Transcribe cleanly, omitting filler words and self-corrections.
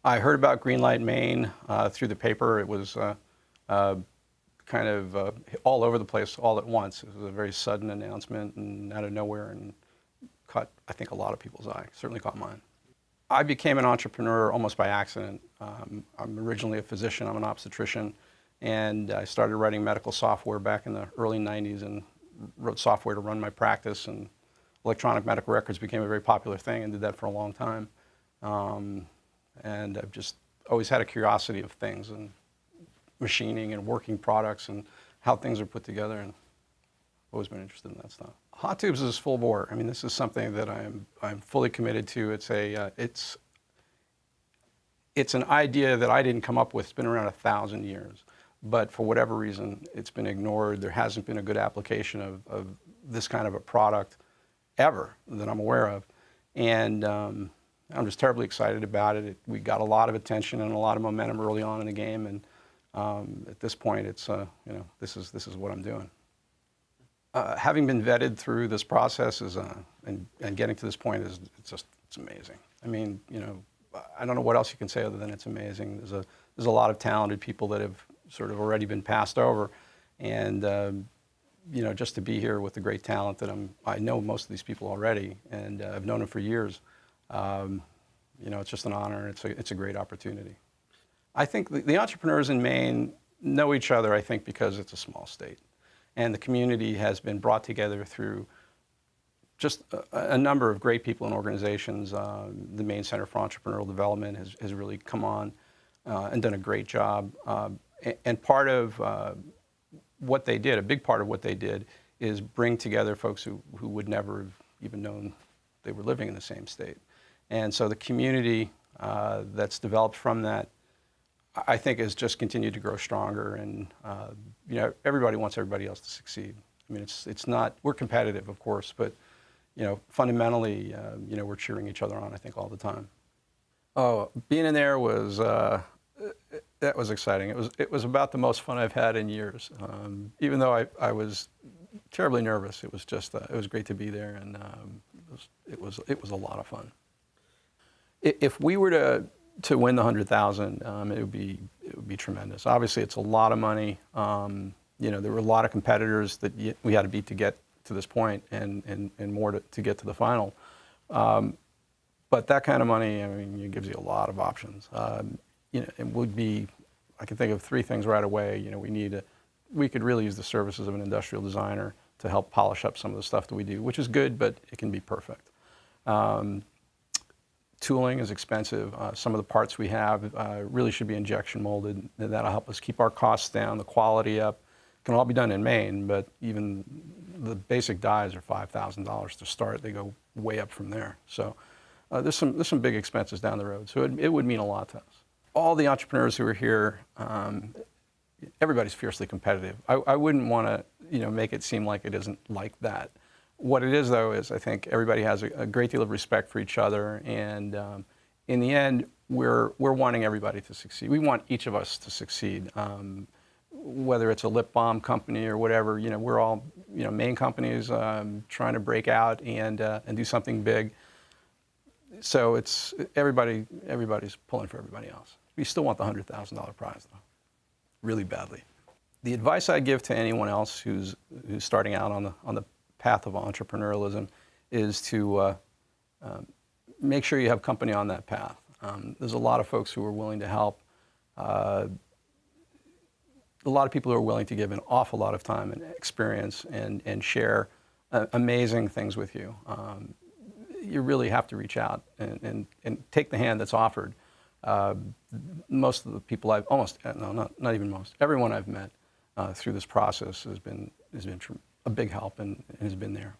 I heard about Greenlight Maine through the paper. It was kind of all over the place all at once. It was a very sudden announcement and out of nowhere, and caught, I think, a lot of people's eye. Certainly caught mine. I became an entrepreneur almost by accident. I'm originally a physician. I'm an obstetrician, and I started writing medical software back in the early 90s and wrote software to run my practice, and electronic medical records became a very popular thing, and did that for a long time. And I've just always had a curiosity of things and machining and working products and how things are put together, and always been interested in that stuff. Hottubes is full bore. I mean, this is something that I'm fully committed to. It's an idea that I didn't come up with. It's been around 1,000 years, but for whatever reason, it's been ignored. There hasn't been a good application of this kind of a product ever that I'm aware of, and I'm just terribly excited about it. We got a lot of attention and a lot of momentum early on in the game, and at this point, it's this is what I'm doing. Having been vetted through this process and getting to this point it's amazing. I mean, I don't know what else you can say other than it's amazing. There's a lot of talented people that have sort of already been passed over, and just to be here with the great talent that I know most of these people already, and I've known them for years. It's just an honor, and it's a great opportunity. I think the entrepreneurs in Maine know each other, I think, because it's a small state. And the community has been brought together through just a number of great people and organizations. The Maine Center for Entrepreneurial Development has really come on and done a great job. And part of what they did, a big part of what they did, is bring together folks who would never have even known they were living in the same state. And so the community that's developed from that, I think, has just continued to grow stronger, and everybody wants everybody else to succeed. I mean, it's not, we're competitive, of course, but fundamentally, we're cheering each other on, I think, all the time. Oh, being in there was that was exciting. It was about the most fun I've had in years. Even though I was terribly nervous, it was just it was great to be there, and it was a lot of fun. If we were to win the 100,000, it would be tremendous. Obviously, it's a lot of money. There were a lot of competitors that we had to beat to get to this point, and more to get to the final. But that kind of money, I mean, it gives you a lot of options. It would be, I can think of 3 things right away. We could really use the services of an industrial designer to help polish up some of the stuff that we do, which is good, but it can be perfect. Tooling is expensive. Some of the parts we have really should be injection molded. That'll help us keep our costs down, the quality up. It can all be done in Maine, but even the basic dies are $5,000 to start. They go way up from there. So there's some big expenses down the road. So it would mean a lot to us. All the entrepreneurs who are here, everybody's fiercely competitive. I wouldn't want to make it seem like it isn't like that. What it is, though, is I think everybody has a great deal of respect for each other, and in the end, we're wanting everybody to succeed. We want each of us to succeed, whether it's a lip balm company or whatever. We're all Maine companies trying to break out and do something big. So it's everybody's pulling for everybody else. We still want the $100,000 prize, though, really badly. The advice I give to anyone else who's starting out on the path of entrepreneurialism is to make sure you have company on that path. There's a lot of folks who are willing to help. A lot of people who are willing to give an awful lot of time and experience and share amazing things with you. You really have to reach out and take the hand that's offered. Most of the people not even most, everyone I've met through this process has been a big help and has been there.